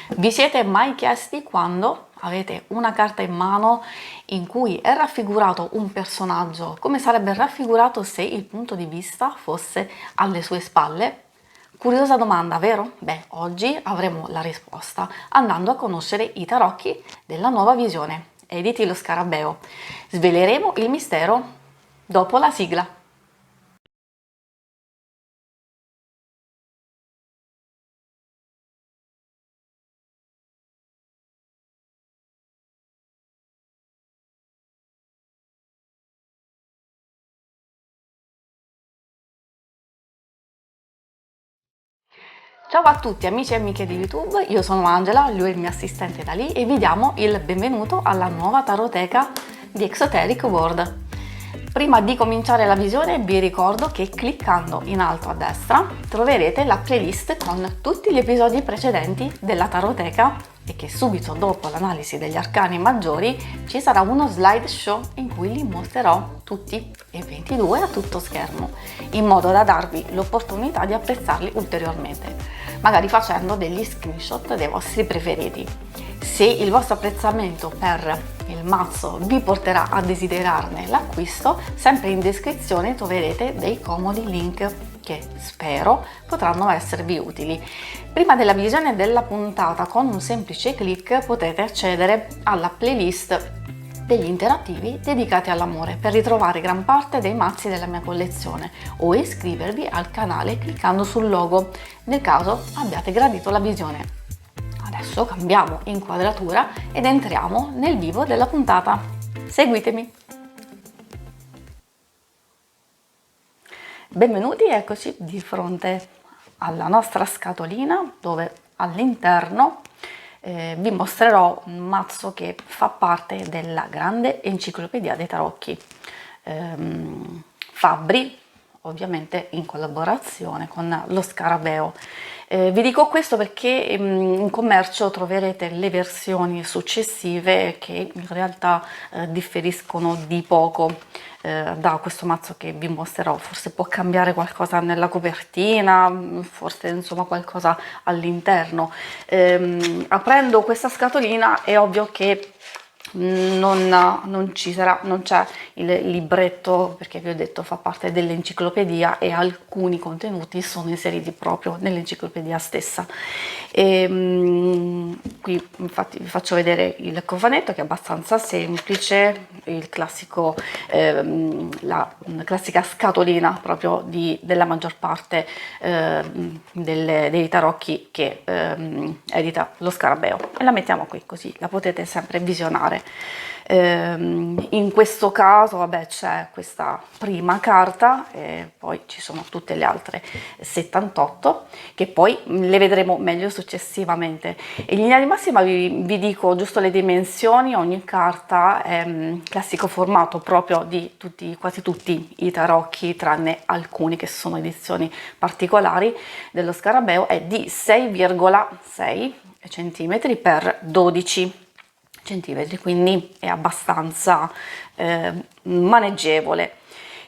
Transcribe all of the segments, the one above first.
Vi siete mai chiesti quando avete una carta in mano in cui è raffigurato un personaggio, come sarebbe raffigurato se il punto di vista fosse alle sue spalle? Curiosa domanda, vero? Beh, oggi avremo la risposta andando a conoscere i tarocchi della nuova visione, editi Lo Scarabeo. Sveleremo il mistero dopo la sigla. Ciao a tutti amici e amiche di YouTube, io sono Angela, lui è il mio assistente da lì e vi diamo il benvenuto alla nuova taroteca di Exoteric World. Prima di cominciare la visione vi ricordo che cliccando in alto a destra troverete la playlist con tutti gli episodi precedenti della taroteca e che subito dopo l'analisi degli arcani maggiori ci sarà uno slideshow in cui li mostrerò tutti e 22 a tutto schermo, in modo da darvi l'opportunità di apprezzarli ulteriormente, magari facendo degli screenshot dei vostri preferiti. Se il vostro apprezzamento per il mazzo vi porterà a desiderarne l'acquisto, sempre in descrizione troverete dei comodi link che spero potranno esservi utili. Prima della visione della puntata, con un semplice clic potete accedere alla playlist degli interattivi dedicati all'amore per ritrovare gran parte dei mazzi della mia collezione o iscrivervi al canale cliccando sul logo nel caso abbiate gradito la visione. Adesso cambiamo inquadratura ed entriamo nel vivo della puntata. Seguitemi! Benvenuti, eccoci di fronte alla nostra scatolina dove all'interno vi mostrerò un mazzo che fa parte della grande enciclopedia dei tarocchi Fabbri, ovviamente in collaborazione con Lo Scarabeo. Vi dico questo perché in commercio troverete le versioni successive che in realtà differiscono di poco da questo mazzo che vi mostrerò. Forse può cambiare qualcosa nella copertina, forse insomma qualcosa all'interno. Aprendo questa scatolina è ovvio che non c'è il libretto, perché vi ho detto fa parte dell'enciclopedia e alcuni contenuti sono inseriti proprio nell'enciclopedia stessa. Qui infatti vi faccio vedere il cofanetto che è abbastanza semplice, il classico, la classica scatolina proprio della maggior parte dei tarocchi che edita Lo Scarabeo, e la mettiamo qui così la potete sempre visionare. In questo caso vabbè c'è questa prima carta e poi ci sono tutte le altre 78 che poi le vedremo meglio successivamente. E in linea di massima vi dico giusto le dimensioni. Ogni carta è classico formato proprio di quasi tutti i tarocchi, tranne alcuni che sono edizioni particolari dello Scarabeo, è di 6,6 cm per 12 centimetri, quindi è abbastanza maneggevole.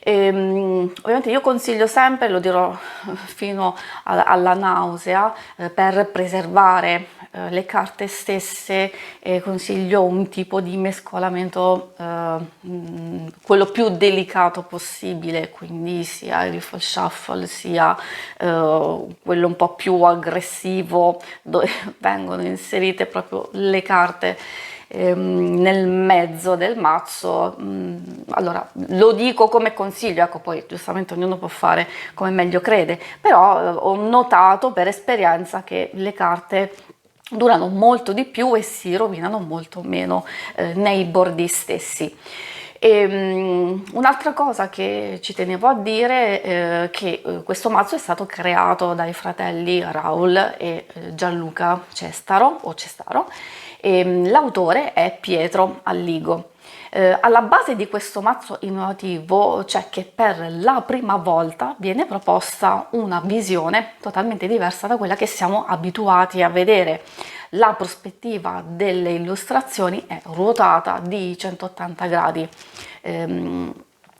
Ovviamente io consiglio sempre, lo dirò fino alla nausea, per preservare le carte stesse consiglio un tipo di mescolamento quello più delicato possibile, quindi sia il riffle shuffle sia quello un po' più aggressivo, dove vengono inserite proprio le carte nel mezzo del mazzo. Allora lo dico come consiglio, ecco, poi giustamente ognuno può fare come meglio crede, però ho notato per esperienza che le carte durano molto di più e si rovinano molto meno nei bordi stessi. Un'altra cosa che ci tenevo a dire è che questo mazzo è stato creato dai fratelli Raul e Gianluca Cestaro, l'autore è Pietro Alligo. Alla base di questo mazzo innovativo c'è che per la prima volta viene proposta una visione totalmente diversa da quella che siamo abituati a vedere. La prospettiva delle illustrazioni è ruotata di 180 gradi.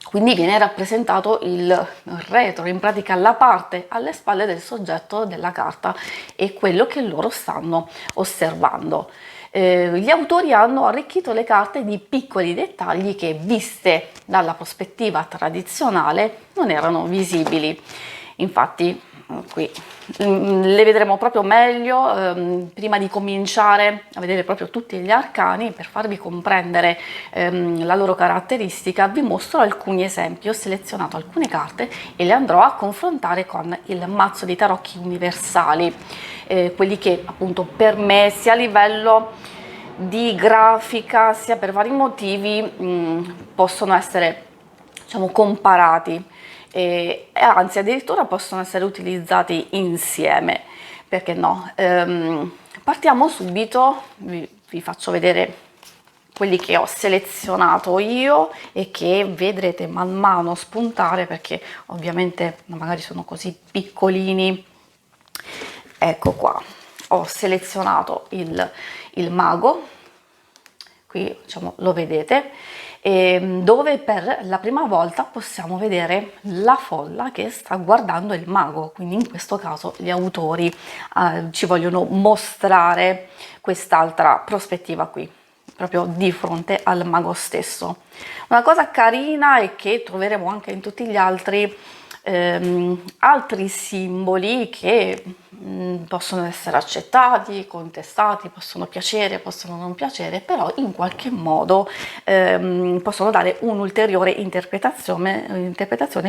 Quindi viene rappresentato il retro, in pratica la parte alle spalle del soggetto della carta e quello che loro stanno osservando. Gli autori hanno arricchito le carte di piccoli dettagli che, viste dalla prospettiva tradizionale, non erano visibili. Infatti, qui le vedremo proprio meglio prima di cominciare a vedere proprio tutti gli arcani. Per farvi comprendere la loro caratteristica, vi mostro alcuni esempi. Ho selezionato alcune carte e le andrò a confrontare con il mazzo di tarocchi universali, quelli che appunto per me, sia a livello di grafica sia per vari motivi, possono essere, diciamo, comparati e anzi addirittura possono essere utilizzati insieme, perché no? Partiamo subito, vi faccio vedere quelli che ho selezionato io e che vedrete man mano spuntare, perché ovviamente magari sono così piccolini. Ecco qua, ho selezionato il mago, qui diciamo lo vedete, dove per la prima volta possiamo vedere la folla che sta guardando il mago. Quindi in questo caso gli autori ci vogliono mostrare quest'altra prospettiva qui, proprio di fronte al mago stesso. Una cosa carina è che troveremo anche in tutti gli altri simboli che possono essere accettati, contestati, possono piacere, possono non piacere, però in qualche modo possono dare un'ulteriore interpretazione,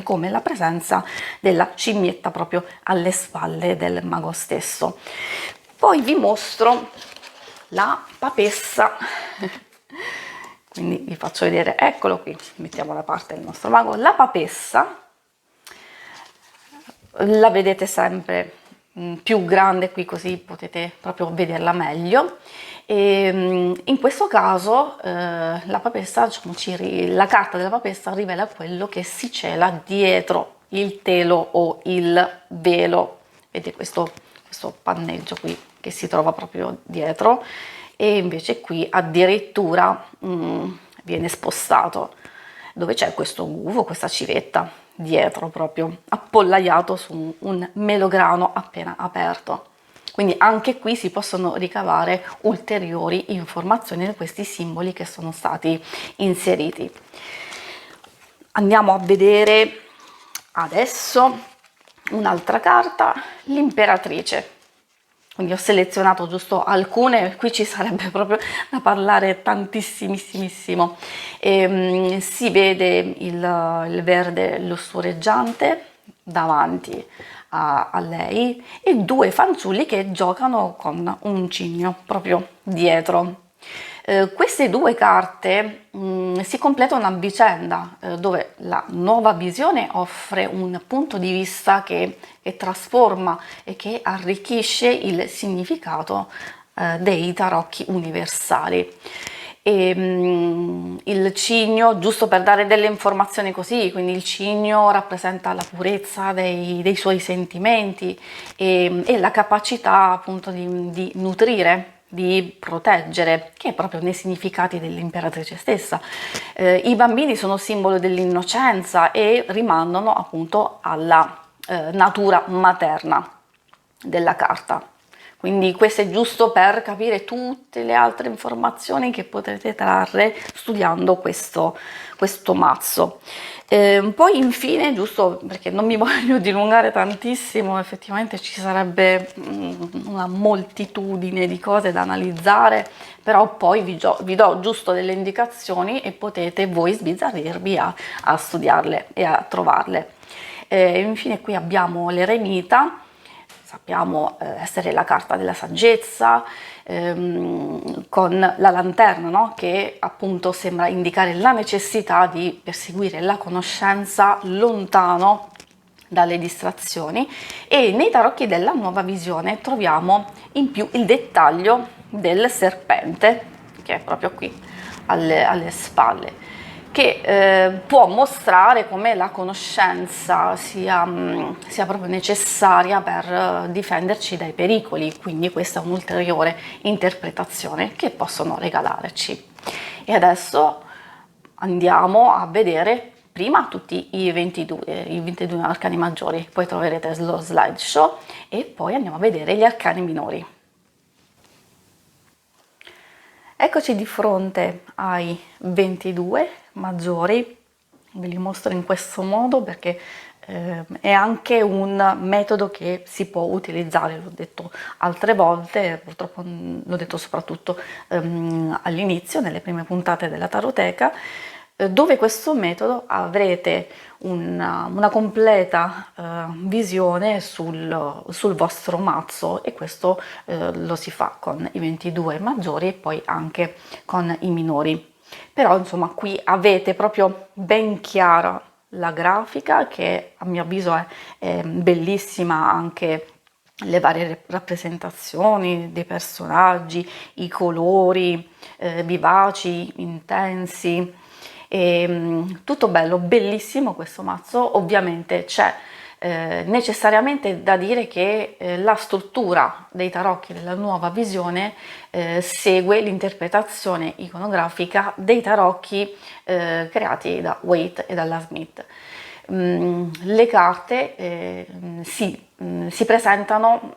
come la presenza della scimmietta proprio alle spalle del mago stesso. Poi vi mostro la papessa. Quindi vi faccio vedere, eccolo qui, mettiamo da parte il nostro mago. La papessa la vedete sempre più grande qui, così potete proprio vederla meglio. E in questo caso la papessa, diciamo, la carta della papessa rivela quello che si cela dietro il telo o il velo. Vedete questo panneggio qui che si trova proprio dietro, e invece qui addirittura viene spostato, dove c'è questo gufo, questa civetta dietro, proprio appollaiato su un melograno appena aperto. Quindi anche qui si possono ricavare ulteriori informazioni da questi simboli che sono stati inseriti. Andiamo a vedere adesso un'altra carta, l'imperatrice. Quindi ho selezionato giusto alcune, qui ci sarebbe proprio da parlare tantissimissimo. Si vede il verde lussureggiante davanti a lei e due fanciulli che giocano con un cigno proprio dietro. Queste due carte si completano a vicenda, dove la nuova visione offre un punto di vista che trasforma e che arricchisce il significato dei tarocchi universali. Il cigno, giusto per dare delle informazioni così, quindi il cigno rappresenta la purezza dei suoi sentimenti e la capacità appunto di nutrire, di proteggere, che è proprio nei significati dell'imperatrice stessa. I bambini sono simbolo dell'innocenza e rimandano appunto alla natura materna della carta. Quindi questo è giusto per capire tutte le altre informazioni che potrete trarre studiando questo mazzo. Poi infine, giusto perché non mi voglio dilungare tantissimo, effettivamente ci sarebbe una moltitudine di cose da analizzare, però poi vi do giusto delle indicazioni e potete voi sbizzarrirvi a studiarle e a trovarle. Infine qui abbiamo l'eremita. Sappiamo essere la carta della saggezza, con la lanterna, no? Che appunto sembra indicare la necessità di perseguire la conoscenza lontano dalle distrazioni, e nei tarocchi della nuova visione troviamo in più il dettaglio del serpente, che è proprio qui alle spalle, che può mostrare come la conoscenza sia proprio necessaria per difenderci dai pericoli. Quindi questa è un'ulteriore interpretazione che possono regalarci. E adesso andiamo a vedere prima tutti i 22 arcani maggiori, poi troverete lo slideshow e poi andiamo a vedere gli arcani minori. Eccoci di fronte ai 22 maggiori, ve li mostro in questo modo perché è anche un metodo che si può utilizzare, l'ho detto altre volte, purtroppo l'ho detto soprattutto all'inizio, nelle prime puntate della Taroteca, dove questo metodo avrete una completa visione sul vostro mazzo, e questo lo si fa con i 22 maggiori e poi anche con i minori. Però insomma qui avete proprio ben chiara la grafica, che a mio avviso è bellissima, anche le varie rappresentazioni dei personaggi, i colori vivaci, intensi. Tutto bello, bellissimo questo mazzo. Ovviamente c'è necessariamente da dire che la struttura dei tarocchi della nuova visione segue l'interpretazione iconografica dei tarocchi creati da Waite e dalla Smith. Le carte si presentano,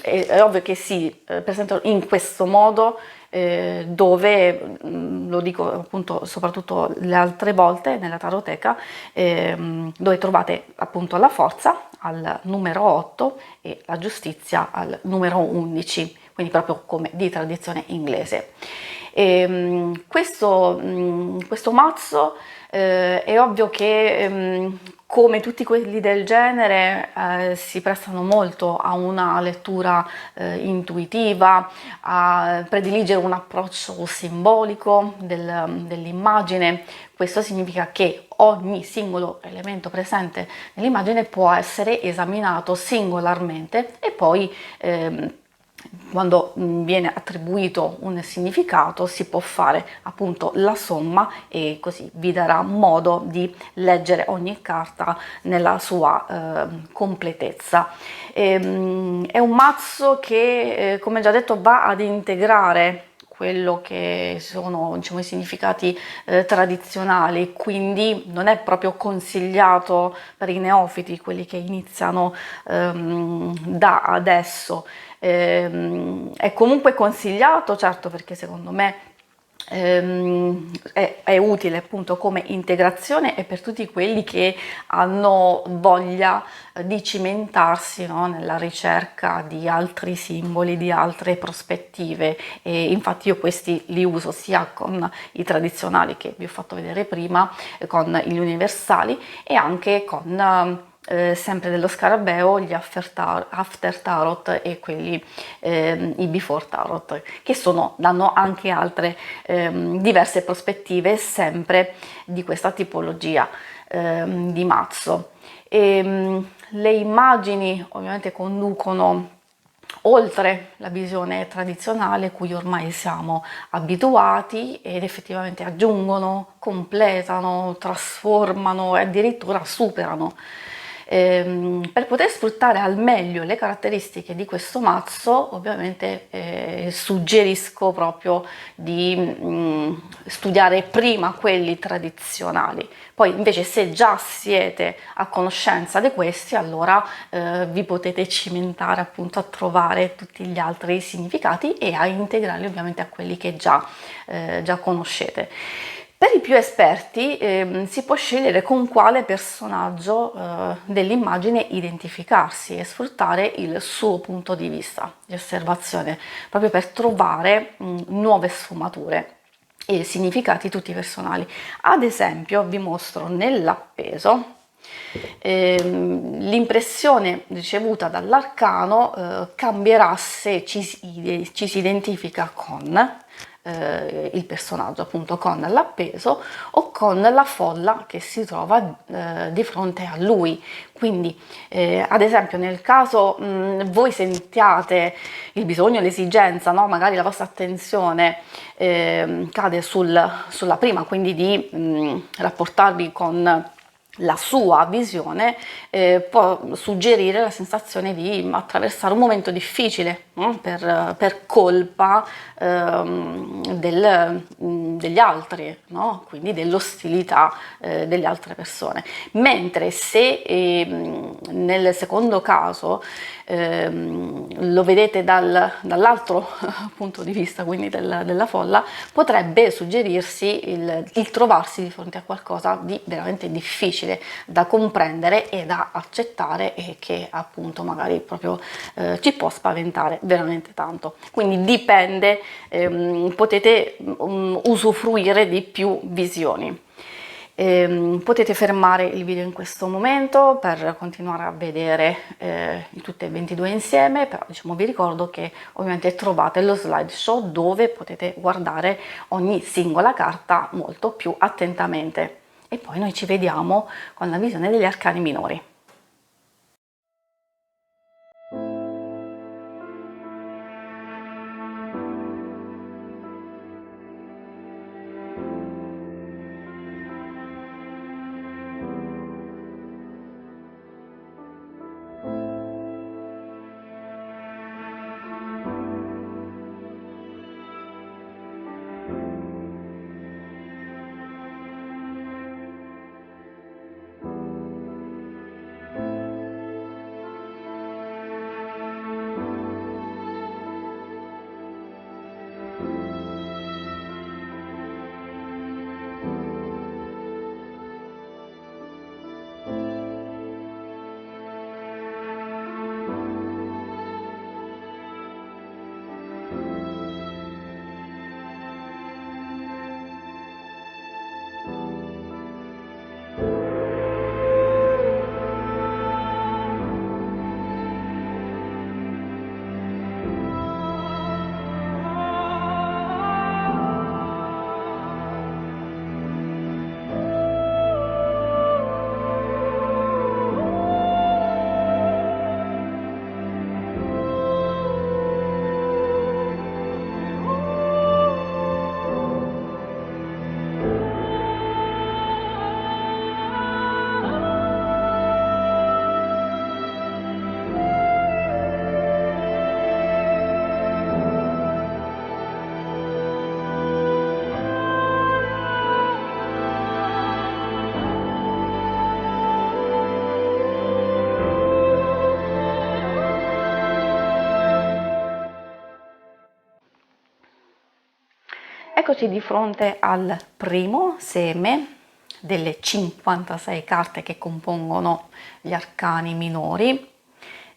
è ovvio che si presentano in questo modo, dove, lo dico appunto soprattutto le altre volte nella Taroteca, dove trovate appunto la forza al numero 8 e la giustizia al numero 11, quindi proprio come di tradizione inglese. Questo mazzo è ovvio che come tutti quelli del genere si prestano molto a una lettura intuitiva, a prediligere un approccio simbolico dell'immagine. Questo significa che ogni singolo elemento presente nell'immagine può essere esaminato singolarmente e poi quando viene attribuito un significato si può fare appunto la somma, e così vi darà modo di leggere ogni carta nella sua completezza. È un mazzo che, come già detto, va ad integrare quello che sono, diciamo, i significati tradizionali, quindi non è proprio consigliato per i neofiti, quelli che iniziano da adesso. È comunque consigliato, certo, perché secondo me è utile appunto come integrazione, e per tutti quelli che hanno voglia di cimentarsi, no, nella ricerca di altri simboli, di altre prospettive. E infatti io questi li uso sia con i tradizionali che vi ho fatto vedere prima, con gli universali, e anche con sempre dello scarabeo, gli after tarot e quelli i before tarot, che danno anche altre diverse prospettive sempre di questa tipologia di mazzo. Le immagini ovviamente conducono oltre la visione tradizionale, cui ormai siamo abituati, ed effettivamente aggiungono, completano, trasformano e addirittura superano. Per poter sfruttare al meglio le caratteristiche di questo mazzo, ovviamente suggerisco proprio di studiare prima quelli tradizionali. Poi invece, se già siete a conoscenza di questi, allora vi potete cimentare appunto a trovare tutti gli altri significati e a integrarli ovviamente a quelli che già conoscete. Per i più esperti si può scegliere con quale personaggio dell'immagine identificarsi e sfruttare il suo punto di vista di osservazione, proprio per trovare nuove sfumature e significati tutti personali. Ad esempio vi mostro nell'appeso l'impressione ricevuta dall'arcano cambierà se ci si identifica con il personaggio, appunto con l'appeso o con la folla che si trova di fronte a lui. Quindi ad esempio nel caso voi sentiate il bisogno, l'esigenza, no? Magari la vostra attenzione cade sulla prima, quindi di rapportarvi con la sua visione può suggerire la sensazione di attraversare un momento difficile, no? Per colpa degli altri, no? Quindi dell'ostilità delle altre persone. Mentre se nel secondo caso lo vedete dall'altro punto di vista, quindi della folla, potrebbe suggerirsi il trovarsi di fronte a qualcosa di veramente difficile da comprendere e da accettare, e che appunto magari proprio ci può spaventare veramente tanto. Quindi dipende, potete usufruire di più visioni. Potete fermare il video in questo momento per continuare a vedere tutte e 22 insieme, però diciamo vi ricordo che ovviamente trovate lo slideshow dove potete guardare ogni singola carta molto più attentamente. E poi noi ci vediamo con la visione degli arcani minori. Eccoci di fronte al primo seme delle 56 carte che compongono gli arcani minori.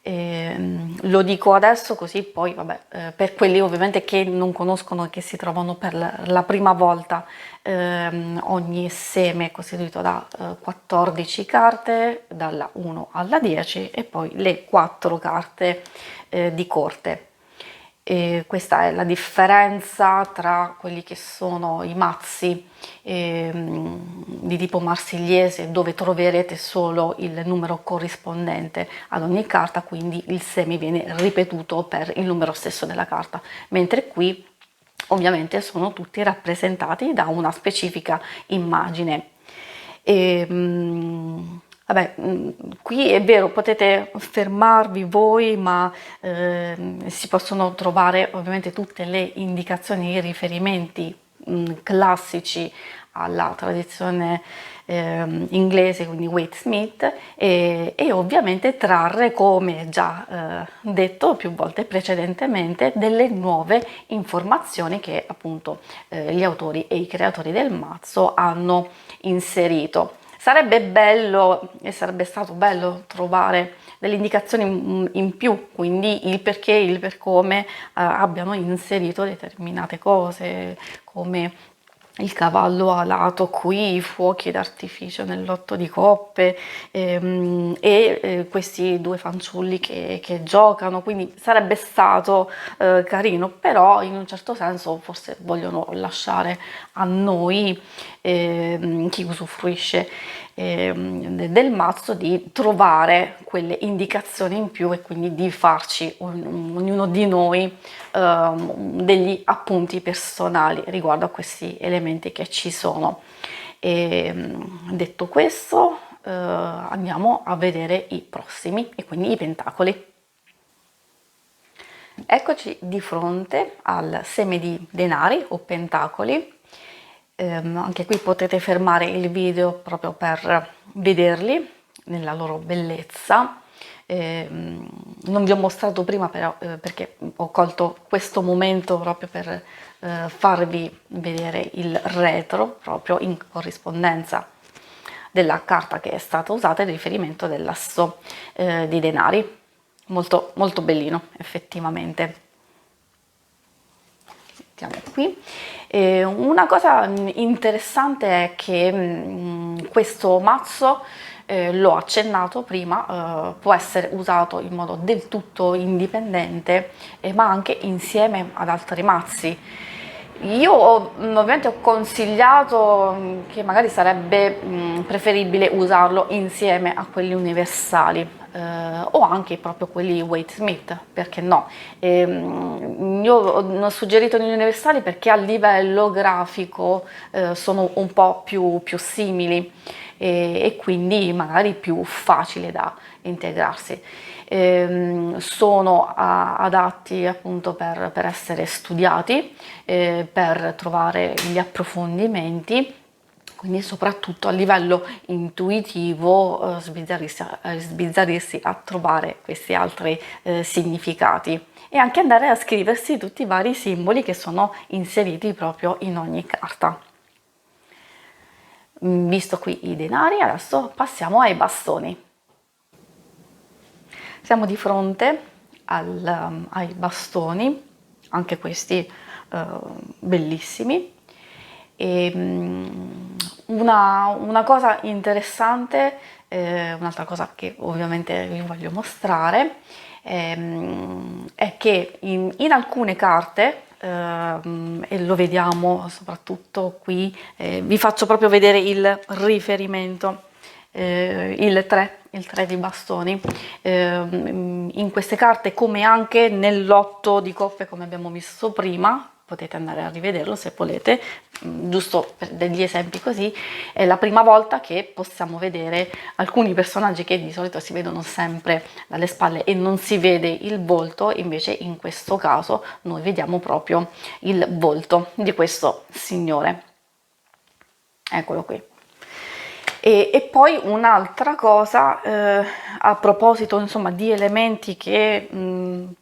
Lo dico adesso così poi, vabbè, per quelli ovviamente che non conoscono e che si trovano per la prima volta, ogni seme è costituito da 14 carte, dalla 1 alla 10, e poi le 4 carte di corte. E questa è la differenza tra quelli che sono i mazzi di tipo marsigliese, dove troverete solo il numero corrispondente ad ogni carta, quindi il seme viene ripetuto per il numero stesso della carta, mentre qui ovviamente sono tutti rappresentati da una specifica immagine. Vabbè, qui è vero, potete fermarvi voi, ma si possono trovare ovviamente tutte le indicazioni e i riferimenti classici alla tradizione inglese, quindi Waite Smith, e ovviamente trarre, come già detto più volte precedentemente, delle nuove informazioni che appunto gli autori e i creatori del mazzo hanno inserito. Sarebbe bello e sarebbe stato bello trovare delle indicazioni in più, quindi il perché, il per come abbiano inserito determinate cose, come il cavallo alato qui, i fuochi d'artificio nell'otto di coppe questi due fanciulli che giocano, quindi sarebbe stato carino, però in un certo senso forse vogliono lasciare a noi chi usufruisce del mazzo di trovare quelle indicazioni in più, e quindi di farci ognuno di noi degli appunti personali riguardo a questi elementi che ci sono. Detto questo, andiamo a vedere i prossimi e quindi i pentacoli. Eccoci di fronte al seme di denari o pentacoli. Anche qui potete fermare il video proprio per vederli nella loro bellezza. Non vi ho mostrato prima però perché ho colto questo momento proprio per farvi vedere il retro proprio in corrispondenza della carta che è stata usata in riferimento dell'asso di denari. Molto, molto bellino effettivamente. Mettiamo qui. Una cosa interessante è che questo mazzo, l'ho accennato prima, può essere usato in modo del tutto indipendente, ma anche insieme ad altri mazzi. Io ovviamente ho consigliato che magari sarebbe preferibile usarlo insieme a quelli universali, o anche proprio quelli Waite Smith, perché no? Io ho suggerito gli universali perché a livello grafico sono un po' più simili e quindi magari più facile da integrarsi. Sono adatti appunto per essere studiati, per trovare gli approfondimenti, quindi soprattutto a livello intuitivo sbizzarrirsi a trovare questi altri significati e anche andare a scriversi tutti i vari simboli che sono inseriti proprio in ogni carta. Visto qui i denari, adesso passiamo ai bastoni. Siamo di fronte ai bastoni, anche questi bellissimi. E, una cosa interessante, un'altra cosa che ovviamente vi voglio mostrare, è che in alcune carte, e lo vediamo soprattutto qui, vi faccio proprio vedere il riferimento, il 3 di bastoni, in queste carte come anche nell'8 di coppe come abbiamo visto prima, potete andare a rivederlo se volete, giusto per degli esempi così, è la prima volta che possiamo vedere alcuni personaggi che di solito si vedono sempre dalle spalle e non si vede il volto, invece in questo caso noi vediamo proprio il volto di questo signore. Eccolo qui. E poi un'altra cosa, a proposito insomma di elementi che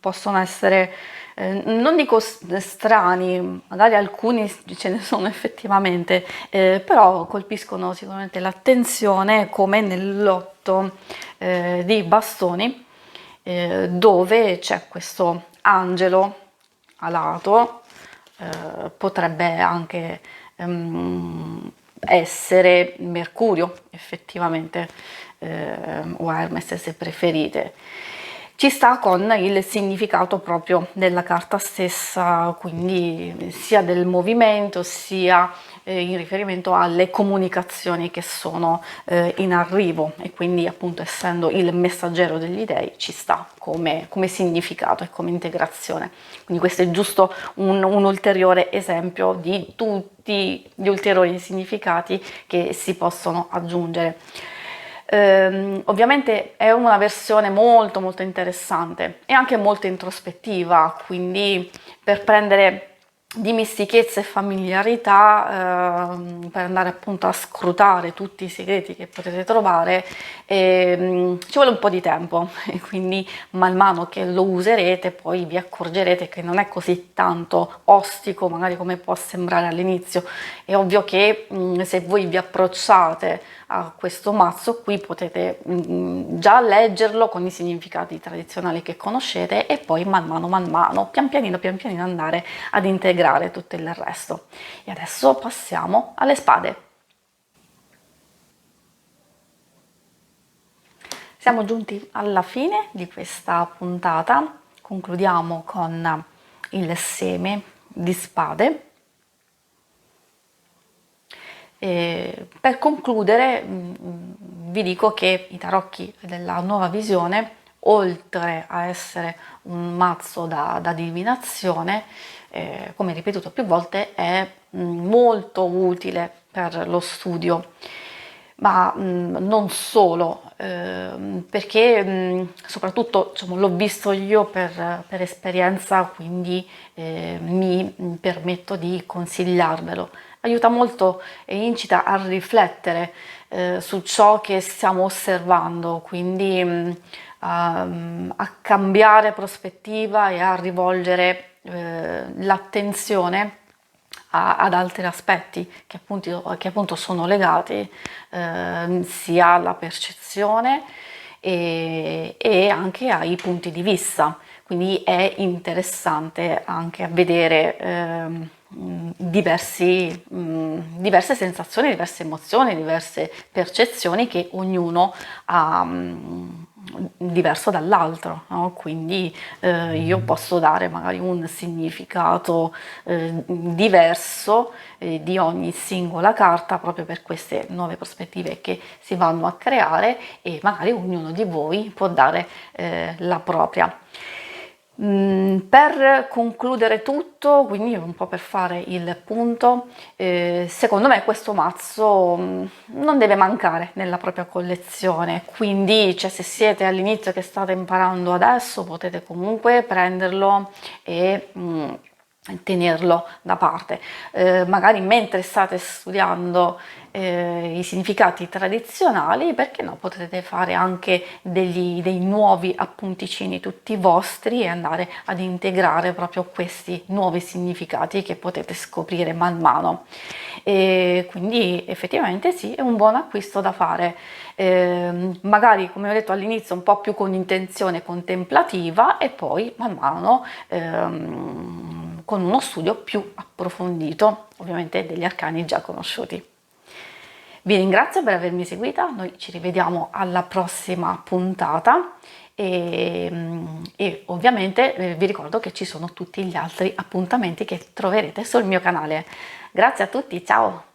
possono essere, non dico strani, magari alcuni ce ne sono effettivamente, però colpiscono sicuramente l'attenzione, come nell'8 di bastoni, dove c'è questo angelo alato, potrebbe anche essere Mercurio effettivamente, o Hermes se preferite. Ci sta con il significato proprio della carta stessa, quindi sia del movimento sia in riferimento alle comunicazioni che sono in arrivo, e quindi appunto essendo il messaggero degli dei ci sta come significato e come integrazione. Quindi questo è giusto un ulteriore esempio di tutti gli ulteriori significati che si possono aggiungere. Ovviamente è una versione molto molto interessante e anche molto introspettiva, quindi per prendere dimestichezza e familiarità, per andare appunto a scrutare tutti i segreti che potete trovare, ci vuole un po' di tempo e quindi man mano che lo userete poi vi accorgerete che non è così tanto ostico magari come può sembrare all'inizio. È ovvio che se voi vi approcciate a questo mazzo qui potete già leggerlo con i significati tradizionali che conoscete e poi man mano, pian pianino andare ad integrare tutto il resto. E adesso passiamo alle spade. Siamo giunti alla fine di questa puntata, concludiamo con il seme di spade. Per concludere vi dico che i tarocchi della nuova visione, oltre a essere un mazzo da divinazione, come ripetuto più volte, è molto utile per lo studio. ma non solo, perché soprattutto diciamo, l'ho visto io per esperienza, quindi mi permetto di consigliarvelo. Aiuta molto e incita a riflettere su ciò che stiamo osservando, quindi a cambiare prospettiva e a rivolgere l'attenzione ad altri aspetti che appunto sono legati sia alla percezione e anche ai punti di vista. Quindi è interessante anche a vedere diverse sensazioni, diverse emozioni, diverse percezioni che ognuno ha diverso dall'altro, no? Quindi io posso dare magari un significato diverso di ogni singola carta proprio per queste nuove prospettive che si vanno a creare e magari ognuno di voi può dare la propria. Per concludere tutto, quindi un po' per fare il punto, secondo me questo mazzo non deve mancare nella propria collezione, quindi cioè, se siete all'inizio che state imparando adesso potete comunque prenderlo e tenerlo da parte, magari mentre state studiando i significati tradizionali, perché no, potete fare anche dei nuovi appunticini tutti vostri e andare ad integrare proprio questi nuovi significati che potete scoprire man mano. E quindi effettivamente sì, è un buon acquisto da fare, magari come ho detto all'inizio un po' più con intenzione contemplativa e poi man mano con uno studio più approfondito, ovviamente degli arcani già conosciuti. Vi ringrazio per avermi seguita, noi ci rivediamo alla prossima puntata e ovviamente vi ricordo che ci sono tutti gli altri appuntamenti che troverete sul mio canale. Grazie a tutti, ciao!